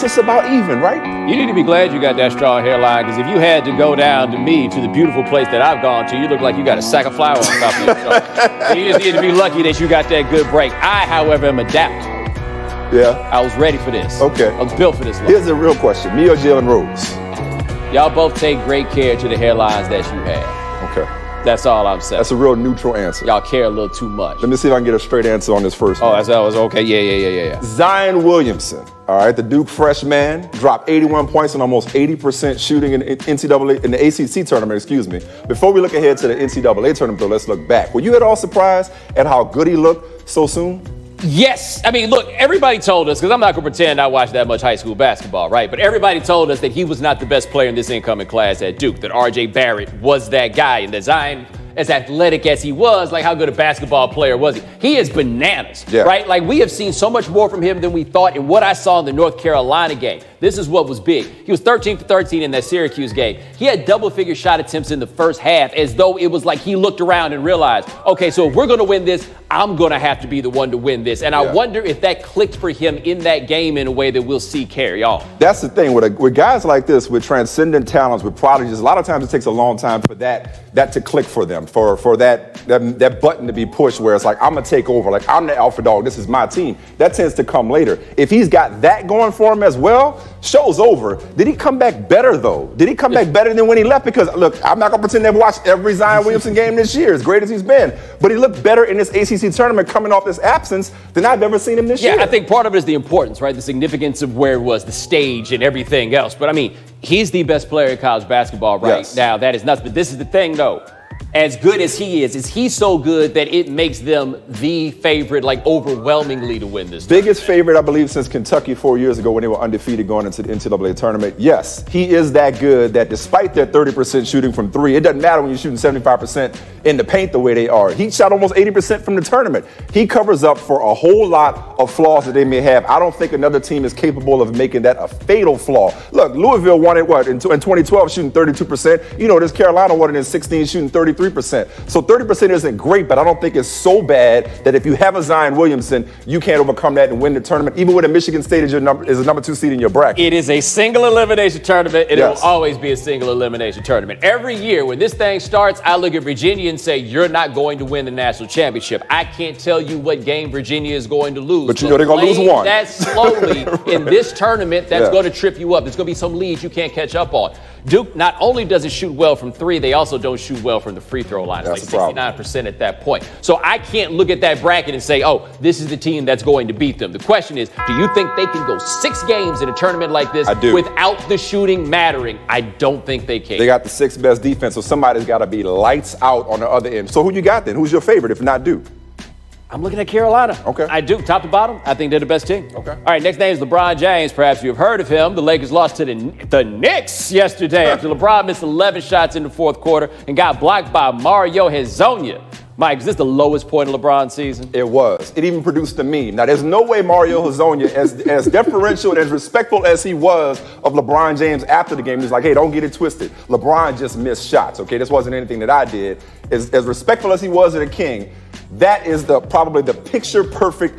it's just about even, right? You need to be glad you got that strong hairline, because if you had to go down to me, to the beautiful place that I've gone to, you look like you got a sack of flour on top of your shoulder. You just need to be lucky that you got that good break. I, however, am adaptable. Yeah. I was ready for this. Okay. I was built for this look. Here's the real question. Me or Jalen Rose? Y'all both take great care to the hairlines that you have. Okay. That's all I'm saying. That's a real neutral answer. Y'all care a little too much. Let me see if I can get a straight answer on this first one. Oh, that was okay. Yeah. Zion Williamson, all right, the Duke freshman, dropped 81 points and almost 80% shooting in NCAA, in the ACC tournament, excuse me. Before we look ahead to the NCAA tournament, though, let's look back. Were you at all surprised at how good he looked so soon? Yes. I mean, look, everybody told us, because I'm not going to pretend I watched that much high school basketball, right? But everybody told us that he was not the best player in this incoming class at Duke, that R.J. Barrett was that guy, and that Zion, as athletic as he was, like how good a basketball player was he? He is bananas, right? Like, we have seen so much more from him than we thought. And what I saw in the North Carolina game, this is what was big. He was 13 for 13 in that Syracuse game. He had double-figure shot attempts in the first half, as though it was like he looked around and realized, okay, so if we're going to win this, I'm going to have to be the one to win this. And I wonder if that clicked for him in that game in a way that we'll see carry on. That's the thing. With guys like this, with transcendent talents, with prodigies, a lot of times it takes a long time for that to click for them, for that button to be pushed where it's like, I'm going to take over. Like, I'm the alpha dog. This is my team. That tends to come later. If he's got that going for him as well, show's over. Did he come back better, though? Did he come back better than when he left? Because, look, I'm not going to pretend to have watched every Zion Williamson game this year, as great as he's been. But he looked better in this ACC tournament coming off this absence than I've ever seen him this year. Yeah, I think part of it is the importance, right? The significance of where it was, the stage and everything else. But, I mean, he's the best player in college basketball right now. That is nuts. But this is the thing, though. As good as he is he so good that it makes them the favorite, like, overwhelmingly to win this Biggest favorite, I believe, since Kentucky 4 years ago when they were undefeated going into the NCAA tournament. Yes, he is that good that despite their 30% shooting from three, it doesn't matter when you're shooting 75% in the paint the way they are. He shot almost 80% from the tournament. He covers up for a whole lot of flaws that they may have. I don't think another team is capable of making that a fatal flaw. Look, Louisville won it, in 2012 shooting 32%. You know, this Carolina won it in 16 shooting 33%. So 30% isn't great, but I don't think it's so bad that if you have a Zion Williamson, you can't overcome that and win the tournament, even when Michigan State is a number 2 seed in your bracket. It is a single elimination tournament, and it will always be a single elimination tournament. Every year when this thing starts, I look at Virginia and say, you're not going to win the national championship. I can't tell you what game Virginia is going to lose. But you know they're going to lose one. That slowly in this tournament, that's going to trip you up. There's going to be some leads you can't catch up on. Duke not only does it shoot well from three, they also don't shoot well from the free throw line. It's like 69% at that point. So I can't look at that bracket and say, oh, this is the team that's going to beat them. The question is, do you think they can go 6 games in a tournament like this without the shooting mattering? I don't think they can. They got the 6th best defense, so somebody's got to be lights out on the other end. So who you got then? Who's your favorite if not Duke? I'm looking at Carolina. Okay. I do. Top to bottom, I think they're the best team. Okay. All right, next name is LeBron James. Perhaps you've heard of him. The Lakers lost to the Knicks yesterday after LeBron missed 11 shots in the fourth quarter and got blocked by Mario Henzonja. Mike, is this the lowest point of LeBron's season? It was. It even produced a meme. Now, there's no way Mario Hezonja, as deferential and as respectful as he was of LeBron James after the game, he's like, hey, don't get it twisted. LeBron just missed shots, okay? This wasn't anything that I did. As respectful as he was of the king, that is probably the picture-perfect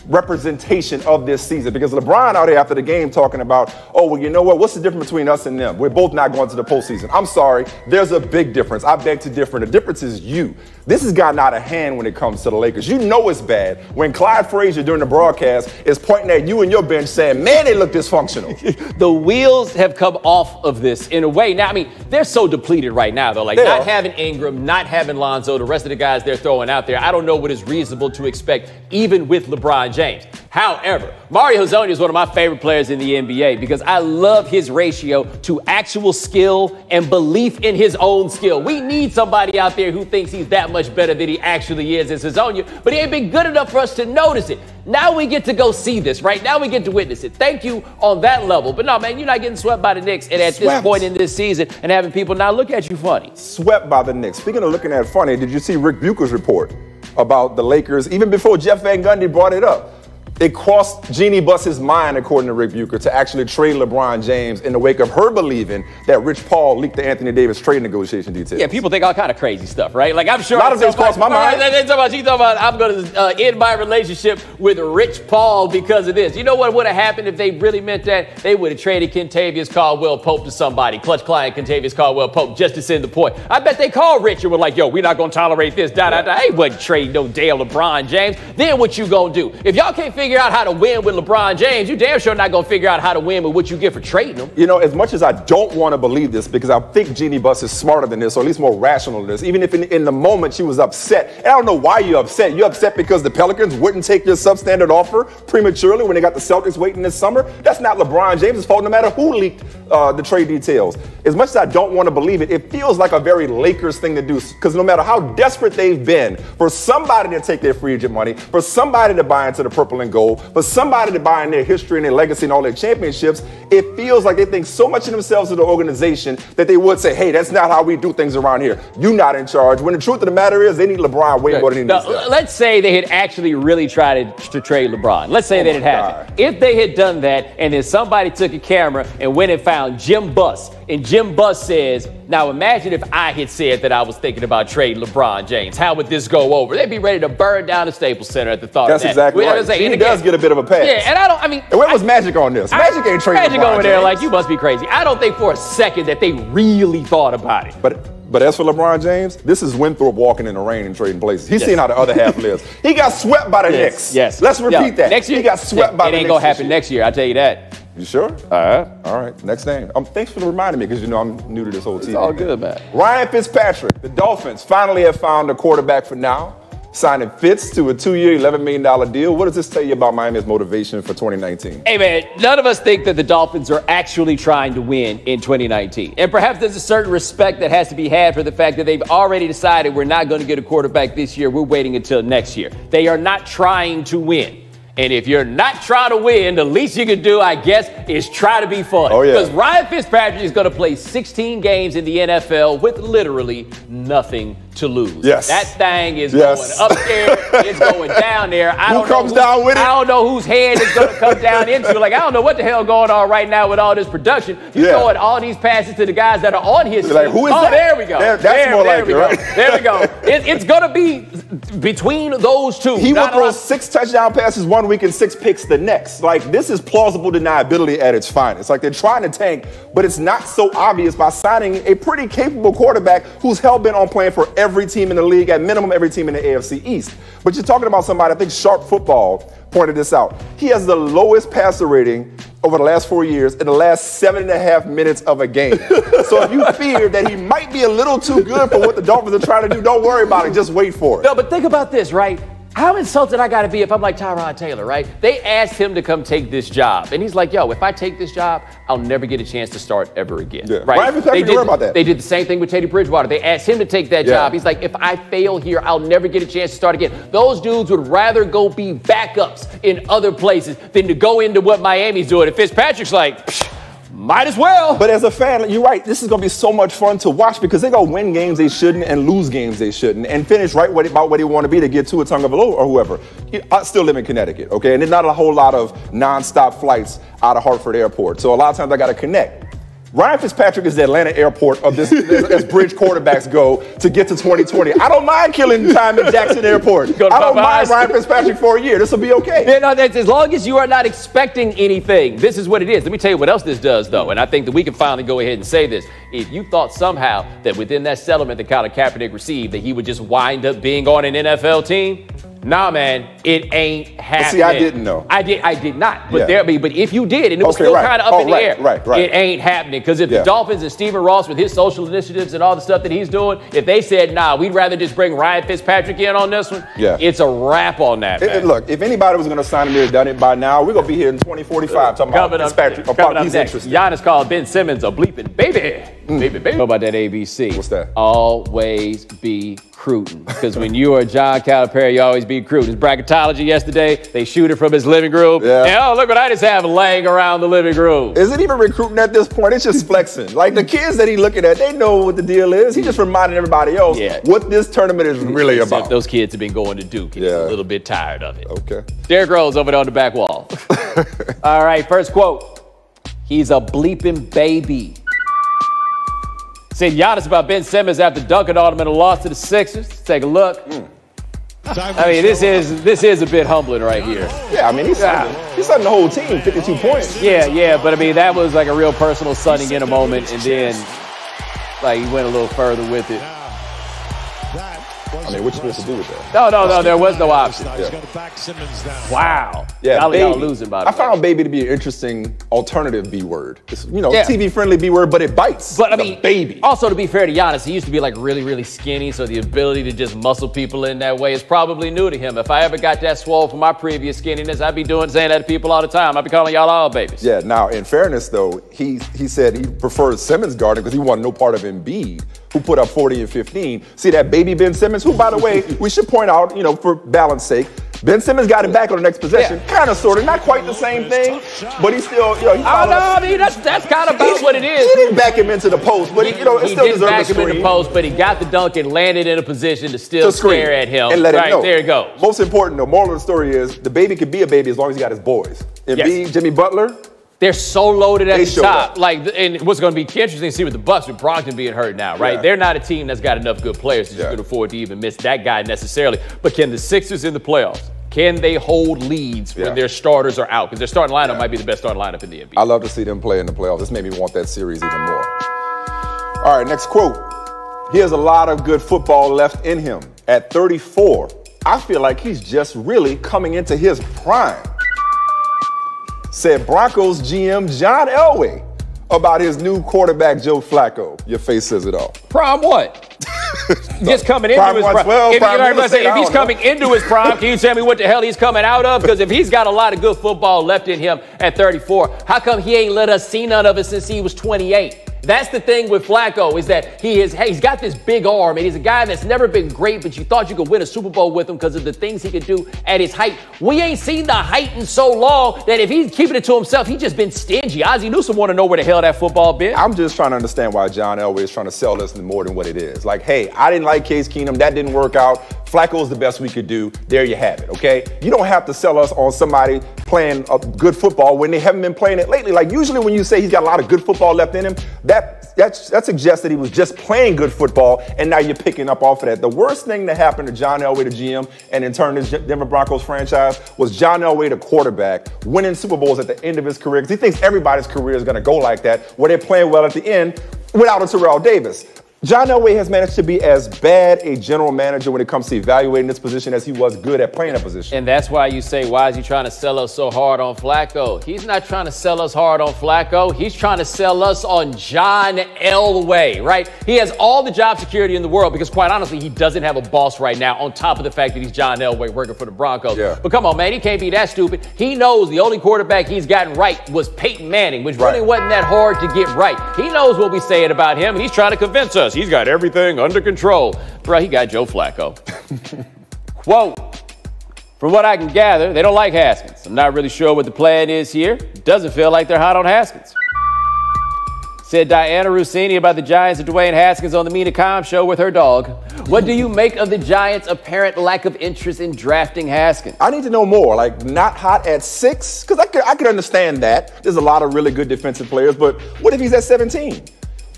representation of this season, because LeBron out there after the game talking about, oh, well, you know what? What's the difference between us and them? We're both not going to the postseason. I'm sorry. There's a big difference. I beg to differ. The difference is you. This has gotten out of hand when it comes to the Lakers. You know it's bad when Clyde Frazier during the broadcast is pointing at you and your bench saying, man, they look dysfunctional. The wheels have come off of this in a way. Now, I mean, they're so depleted right now, though. Like, not having Ingram, not having Lonzo, the rest of the guys they're throwing out there, I don't know what is reasonable to expect, even with LeBron James. However, Mario Hezonja is one of my favorite players in the NBA because I love his ratio to actual skill and belief in his own skill. We need somebody out there who thinks he's that much better than he actually is as Hezonja, but he ain't been good enough for us to notice it. Now we get to go see this, right? Now we get to witness it. Thank you on that level. But no, man, you're not getting swept by the Knicks and at this point in this season and having people now look at you funny. Swept by the Knicks. Speaking of looking at funny, did you see Rick Bucher's report about the Lakers, even before Jeff Van Gundy brought it up? It crossed Jeannie Buss's mind, according to Rick Bucher, to actually trade LeBron James in the wake of her believing that Rich Paul leaked the Anthony Davis trade negotiation details. Yeah, people think all kind of crazy stuff, right? Like, I'm sure a lot of things crossed my mind. She's talking about I'm going to end my relationship with Rich Paul because of this. You know what would have happened if they really meant that? They would have traded Kentavious Caldwell-Pope to somebody. Clutch client Kentavious Caldwell-Pope, just to send the point. I bet they called Rich and were like, yo, we're not going to tolerate this. Hey, wouldn't trade no damn LeBron James. Then what you going to do? If y'all can't figure out how to win with LeBron James, you damn sure not going to figure out how to win with what you get for trading him. You know, as much as I don't want to believe this, because I think Jeannie Buss is smarter than this, or at least more rational than this, even if in the moment she was upset. And I don't know why you're upset. You're upset because the Pelicans wouldn't take your substandard offer prematurely when they got the Celtics waiting this summer. That's not LeBron James' fault, no matter who leaked the trade details. As much as I don't want to believe it, it feels like a very Lakers thing to do, because no matter how desperate they've been for somebody to take their free agent money, for somebody to buy into the purple and gold, for somebody to buy in their history and their legacy and all their championships, it feels like they think so much of themselves as an organization that they would say, hey, that's not how we do things around here. You're not in charge. When the truth of the matter is, they need LeBron way more than he needs them. Let's say they had actually really tried to trade LeBron. Let's say that it happened. If they had done that and then somebody took a camera and went and found Jim Buss, and Jim Buss says, now imagine if I had said that I was thinking about trading LeBron James. How would this go over? They'd be ready to burn down the Staples Center at the thought of that. That's exactly right. He does get a bit of a pass. Yeah, and and where was Magic on this? Magic ain't trading Magic over there like, you must be crazy. I don't think for a second that they really thought about it. But as for LeBron James, this is Winthrop walking in the rain and trading places. He's seen how the other half lives. He got swept by the Knicks. Yes. Let's repeat that. Next year, he got swept by the Knicks. It ain't going to happen next year, I tell you that. You sure? All right. Next name. Thanks for reminding me, because you know I'm new to this whole team. It's all good, man. Ryan Fitzpatrick. The Dolphins finally have found a quarterback for now, signing Fitz to a 2-year, $11 million deal. What does this tell you about Miami's motivation for 2019? Hey, man, none of us think that the Dolphins are actually trying to win in 2019. And perhaps there's a certain respect that has to be had for the fact that they've already decided we're not going to get a quarterback this year. We're waiting until next year. They are not trying to win. And if you're not trying to win, the least you can do, I guess, is try to be fun. Oh, yeah. Because Ryan Fitzpatrick is going to play 16 games in the NFL with literally nothing to lose. Yes. That thing is going up there. It's going down there. Who comes down with it? I don't know whose hand it's going to come down into. Like, I don't know what the hell going on right now with all this production. You throwing all these passes to the guys that are on his team. Like, who is that? There we go. That's more like it, right? There we go. It's going to be between those two. He will throw 6 touchdown passes one week and 6 picks the next. Like, this is plausible deniability at its finest. Like, they're trying to tank, but it's not so obvious by signing a pretty capable quarterback who's hell-bent on playing for every team in the league, at minimum every team in the AFC East. But you're talking about somebody, I think Sharp Football pointed this out. He has the lowest passer rating over the last 4 years in the last 7.5 minutes of a game. So if you fear that he might be a little too good for what the Dolphins are trying to do, don't worry about it. Just wait for it. No, but think about this, right? How insulted I got to be if I'm like Tyrod Taylor, right? They asked him to come take this job. And he's like, yo, if I take this job, I'll never get a chance to start ever again. Yeah. Right? Ryan Fitzpatrick, worry about that. They did the same thing with Teddy Bridgewater. They asked him to take that job. He's like, if I fail here, I'll never get a chance to start again. Those dudes would rather go be backups in other places than to go into what Miami's doing. And Fitzpatrick's like, might as well. But as a fan, you're right. This is going to be so much fun to watch, because they're going to win games they shouldn't and lose games they shouldn't and finish right about where they want to be to get to a Tagovailoa or whoever. I still live in Connecticut, okay? And there's not a whole lot of nonstop flights out of Hartford Airport. So a lot of times I got to connect. Ryan Fitzpatrick is the Atlanta airport of this as bridge quarterbacks go to get to 2020. I don't mind killing time at Jackson Airport. I don't mind Ryan Fitzpatrick for a year. This will be okay. Yeah, no, that's, as long as you are not expecting anything, this is what it is. Let me tell you what else this does, though, and I think that we can finally go ahead and say this. If you thought somehow that within that settlement that Colin Kaepernick received that he would just wind up being on an NFL team, nah, man, it ain't happening. See, I didn't know. I did not. But but if you did, and it was still kind of up in the air, it ain't happening. Because if the Dolphins and Stephen Ross with his social initiatives and all the stuff that he's doing, if they said, nah, we'd rather just bring Ryan Fitzpatrick in on this one, it's a wrap on that, man. Look, if anybody was going to sign him, they'd done it by now. We're going to be here in 2045 talking about Fitzpatrick. Coming up He's next, interested. Giannis called Ben Simmons a bleeping baby. Baby. Know about that ABC? What's that? Always be recruiting. Because when you are John Calipari, you always be recruiting. His bracketology yesterday, they shoot it from his living room. Yeah. And, oh, look what I just have laying around the living room. Is it even recruiting at this point? It's just flexing. Like, the kids that he's looking at, they know what the deal is. He's just reminding everybody else what this tournament is really about. Those kids have been going to Duke. He's a little bit tired of it. Okay. Derrick Rose over there on the back wall. All right, first quote. He's a bleeping baby. Said Giannis about Ben Simmons after dunking on him in a loss to the Sixers. Let's take a look. I mean, this is a bit humbling right here. Yeah, I mean, he's sunning the whole team, 52 points. Yeah, but I mean, that was like a real personal sunning in a moment, and then like he went a little further with it. I mean, what you supposed to do with that? No, there was no option. He's got to back Simmons down. Wow. Yeah, y'all losing by the way. I found baby to be an interesting alternative B word. It's, TV-friendly B word, but it bites. But I mean, baby. Also, to be fair to Giannis, he used to be like really, really skinny, so the ability to just muscle people in that way is probably new to him. If I ever got that swole from my previous skinniness, I'd be saying that to people all the time. I'd be calling y'all all babies. Yeah, now, in fairness, though, he said he prefers Simmons guarding because he wanted no part of Embiid, who put up 40 and 15. See that baby Ben Simmons, who, by the way, we should point out, for balance sake, Ben Simmons got him back on the next possession. Kind of, sort of, not quite the same thing, but he still, he I mean, that's kind of about what it is. He didn't back him into the post, but it still he deserved didn't back the him in the post, but he got the dunk and landed in a position to still stare at him. And let him know. There you go. Most important, the moral of the story is the baby could be a baby as long as he got his boys. Embiid, Jimmy Butler. They're so loaded at the top. And what's going to be interesting to see with the Bucks, with Brogdon being hurt now, right? Yeah. They're not a team that's got enough good players that you can afford to even miss that guy necessarily. But can the Sixers in the playoffs, can they hold leads when their starters are out? Because their starting lineup might be the best starting lineup in the NBA. I love to see them play in the playoffs. This made me want that series even more. All right, next quote. He has a lot of good football left in him. At 34, I feel like he's just really coming into his prime. Said Broncos GM John Elway about his new quarterback, Joe Flacco. Your face says it all. Prime what? Just coming into his prime. If he's coming into his prime, can you tell me what the hell he's coming out of? Because if he's got a lot of good football left in him at 34, how come he ain't let us see none of it since he was 28? That's the thing with Flacco, is that he's got this big arm, and he's a guy that's never been great, but you thought you could win a Super Bowl with him because of the things he could do at his height. We ain't seen the height in so long that if he's keeping it to himself, he's just been stingy. Ozzie Newsome want to know where the hell that football been. I'm just trying to understand why John Elway is trying to sell this more than what it is. Like, hey, I didn't like Case Keenum. That didn't work out. Flacco's the best we could do. There you have it, okay? You don't have to sell us on somebody playing a good football when they haven't been playing it lately. Like, usually when you say he's got a lot of good football left in him, that suggests that he was just playing good football, and now you're picking up off of that. The worst thing that happened to John Elway, the GM, and in turn this Denver Broncos franchise, was John Elway, the quarterback, winning Super Bowls at the end of his career, because he thinks everybody's career is going to go like that, where they're playing well at the end without a Terrell Davis. John Elway has managed to be as bad a general manager when it comes to evaluating this position as he was good at playing that position. And that's why you say, why is he trying to sell us so hard on Flacco? He's not trying to sell us hard on Flacco. He's trying to sell us on John Elway, right? He has all the job security in the world because, quite honestly, he doesn't have a boss right now, on top of the fact that he's John Elway working for the Broncos. Yeah. But come on, man, he can't be that stupid. He knows the only quarterback he's gotten right was Peyton Manning, which really wasn't that hard to get right. He knows what we saying about him, and he's trying to convince us. He's got everything under control. Bro, he got Joe Flacco. Quote, from what I can gather, they don't like Haskins. I'm not really sure what the plan is here. Doesn't feel like they're hot on Haskins. Said Diana Rossini about the Giants and Dwayne Haskins on the Mina Kimes show with her dog. What do you make of the Giants' apparent lack of interest in drafting Haskins? I need to know more. Like, not hot at 6? Because I could understand that. There's a lot of really good defensive players, but what if he's at 17?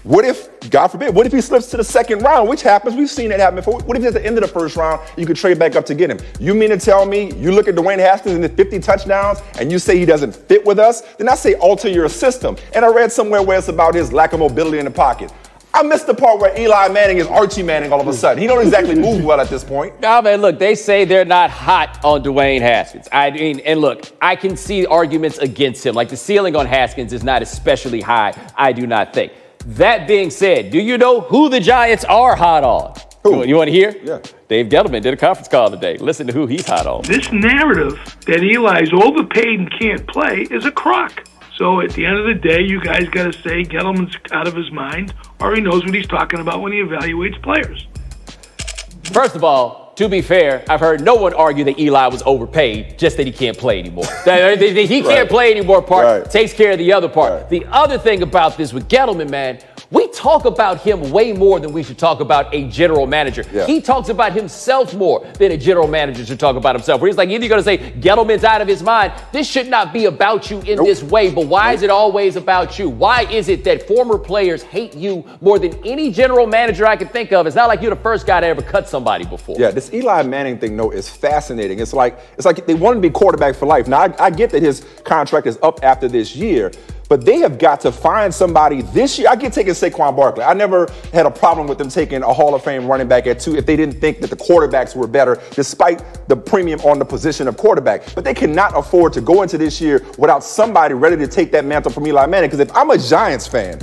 What if, God forbid, what if he slips to the second round, which happens? We've seen it happen before. What if he's at the end of the first round, you could trade back up to get him? You mean to tell me you look at Dwayne Haskins and his 50 touchdowns and you say he doesn't fit with us? Then I say alter your system. And I read somewhere where it's about his lack of mobility in the pocket. I missed the part where Eli Manning is Archie Manning all of a sudden. He don't exactly move well at this point. Nah, man, look, they say they're not hot on Dwayne Haskins. I mean, and look, I can see arguments against him. Like, the ceiling on Haskins is not especially high, I do not think. That being said, do you know who the Giants are hot on? Who? You want to hear? Yeah. Dave Gettleman did a conference call today. Listen to who he's hot on. This narrative that Eli's overpaid and can't play is a crock. So at the end of the day, you guys got to say Gettleman's out of his mind, or he knows what he's talking about when he evaluates players. First of all, to be fair, I've heard no one argue that Eli was overpaid, just that he can't play anymore. He can't play anymore part takes care of the other part. Right. The other thing about this with Gettleman, man, we talk about him way more than we should talk about a general manager. Yeah. He talks about himself more than a general manager should talk about himself. Where he's like, either you're going to say Gettleman's out of his mind. This should not be about you in this way, but why is it always about you? Why is it that former players hate you more than any general manager I can think of? It's not like you're the first guy to ever cut somebody before. Yeah, this Eli Manning thing, though, is fascinating. It's like they want to be quarterback for life. Now, I get that his contract is up after this year, but they have got to find somebody this year. I get taking Saquon Barkley. I never had a problem with them taking a Hall of Fame running back at 2 if they didn't think that the quarterbacks were better, despite the premium on the position of quarterback. But they cannot afford to go into this year without somebody ready to take that mantle from Eli Manning. Because if I'm a Giants fan,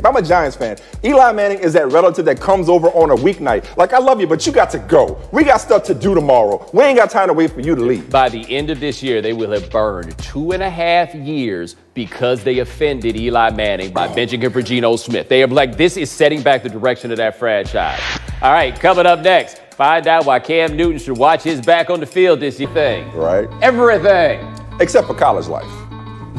Eli Manning is that relative that comes over on a weeknight. Like, I love you, but you got to go. We got stuff to do tomorrow. We ain't got time to wait for you to leave. By the end of this year, they will have burned 2.5 years because they offended Eli Manning by benching him for Geno Smith. They are like, this is setting back the direction of that franchise. All right, coming up next, find out why Cam Newton should watch his back on the field this thing. Right. Everything. Except for college life.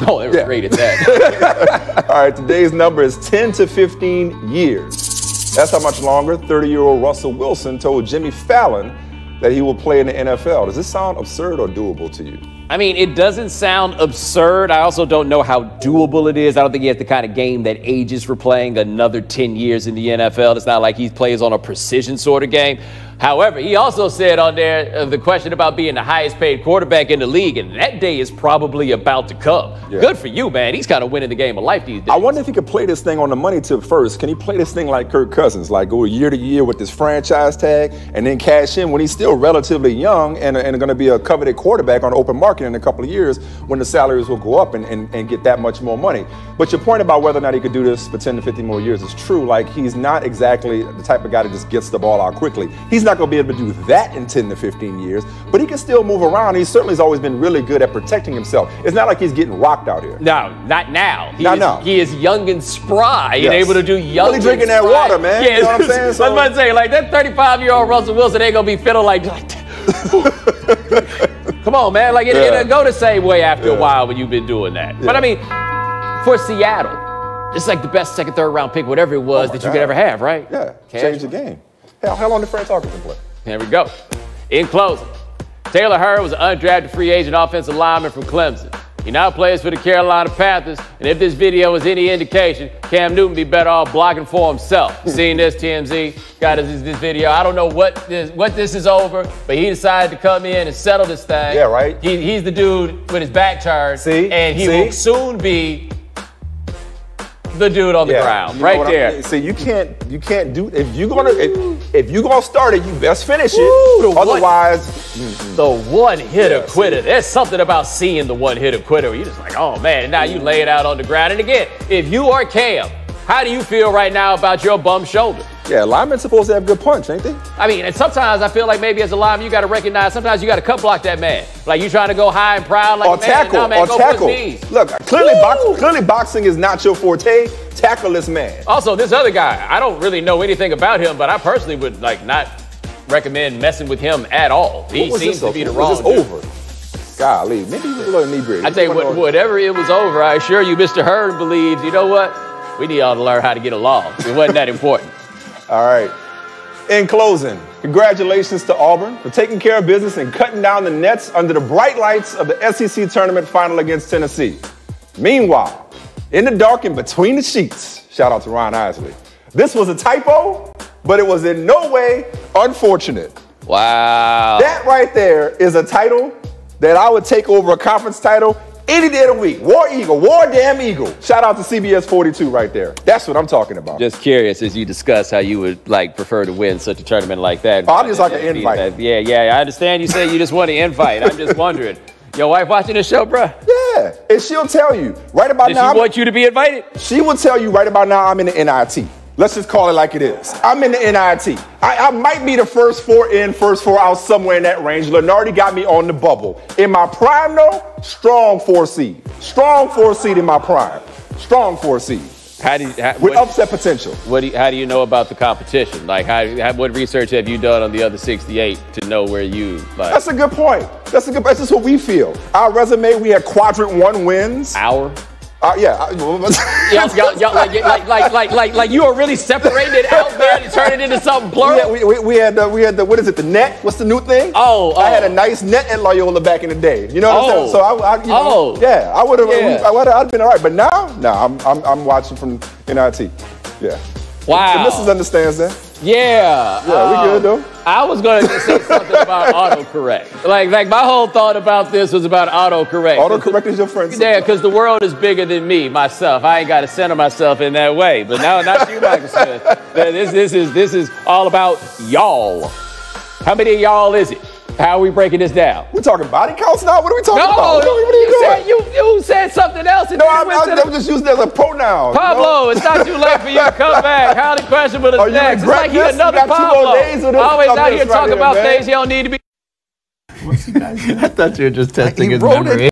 No, they were great at that. All right, today's number is 10 to 15 years. That's how much longer 30-year-old Russell Wilson told Jimmy Fallon that he will play in the NFL. Does this sound absurd or doable to you? I mean, it doesn't sound absurd. I also don't know how doable it is. I don't think he has the kind of game that ages for playing another 10 years in the NFL. It's not like he plays on a precision sort of game. However, he also said on there the question about being the highest paid quarterback in the league, and that day is probably about to come. Yeah. Good for you, man. He's kind of winning the game of life these days. I wonder if he could play this thing on the money tip first. Can he play this thing like Kirk Cousins, like go year to year with this franchise tag and then cash in when he's still relatively young and going to be a coveted quarterback on the open market in a couple of years when the salaries will go up and get that much more money? But your point about whether or not he could do this for 10 to 15 more years is true. Like, he's not exactly the type of guy that just gets the ball out quickly. He's not going to be able to do that in 10 to 15 years, but he can still move around. He certainly has always been really good at protecting himself. It's not like he's getting rocked out here. No, not now. He is young and spry and able to do young really drinking that water, man. Yeah, you know what I'm saying? I was about to say, like, that 35-year-old Russell Wilson ain't going to be feeling like come on, man. Like, it'll go the same way after a while when you've been doing that. But, I mean, for Seattle, it's like the best second, third round pick, whatever it was that you could ever have, right? Yeah, change the game. Hell, how long did Frank Tarkenton play? There we go. In closing, Taylor Hurd was an undrafted free agent offensive lineman from Clemson. He now plays for the Carolina Panthers, and if this video is any indication, Cam Newton be better off blocking for himself. Seen this, TMZ? Got this video. I don't know what this is over, but he decided to come in and settle this thing. Yeah, right. He's the dude with his back turned, and he will soon be the dude on the ground, right there. See, you can't do if you're gonna start it, you best finish it. Otherwise, the one-hitter quitter. There's something about seeing the one-hitter quitter where you're just like, oh man, and now you lay it out on the ground. And again, if you are Cam, how do you feel right now about your bum shoulder? Yeah, linemen's supposed to have good punch, ain't they? I mean, and sometimes I feel like maybe as a lineman, you got to recognize sometimes you got to cut block that man. Like you trying to go high and proud like or tackle, no, man, or go tackle. Look, clearly boxing is not your forte. Tackle this man. Also, this other guy, I don't really know anything about him, but I personally would not recommend messing with him at all. He seems to be the wrong dude. Over. Golly, maybe he was a little inebriated. I tell you, whatever it was over, I assure you, Mr. Hurd believes, you know what? We need y'all to learn how to get along. It wasn't that important. All right. In closing, congratulations to Auburn for taking care of business and cutting down the nets under the bright lights of the SEC tournament final against Tennessee. Meanwhile, in the dark and between the sheets, shout out to Ron Isley, this was a typo, but it was in no way unfortunate. Wow. That right there is a title that I would take over a conference title any day of the week. War Eagle, War Damn Eagle. Shout out to CBS 42 right there. That's what I'm talking about. Just curious as you discuss how you would prefer to win such a tournament like that. I'm just like an invite. Yeah. I understand you say you just want an invite. I'm just wondering. Your wife watching this show, bruh? Yeah, and she'll tell you right about now. Does she want you to be invited? She will tell you right about now I'm in the NIT. Let's just call it like it is. I'm in the NIT. I might be the first 4 in, first 4 out, somewhere in that range. Lenardi got me on the bubble. In my prime, though, strong 4 seed. Strong 4 seed in my prime. Strong 4 seed. With upset potential. How do you know about the competition? Like, what research have you done on the other 68 to know where you like? That's a good point. That's just what we feel. Our resume, we had quadrant 1 wins. Yeah. Like you are really separating it out there to turn it into something plural. Yeah, we had the what is it? The net? What's the new thing? I had a nice net at Loyola back in the day. You know what I'm saying? So I would have. I'd been all right. But now, I'm watching from NIT. Yeah. Wow. The missus understands that. Yeah. Yeah, we good though. I was going to say something about autocorrect. Like my whole thought about this was about autocorrect. Autocorrect is your friend. Yeah, because the world is bigger than me, myself. I ain't got to center myself in that way. But now, not you, Michael Smith. This is all about y'all. How many of y'all is it? How are we breaking this down? We're talking body counts now? What are we talking about? You said something else. And I'm just using it as a pronoun. Pablo, it's not too late for you to come back. How the question with us next? It's like you're another Pablo. Always out here talking about things you don't need to be. I thought you were just testing his memory.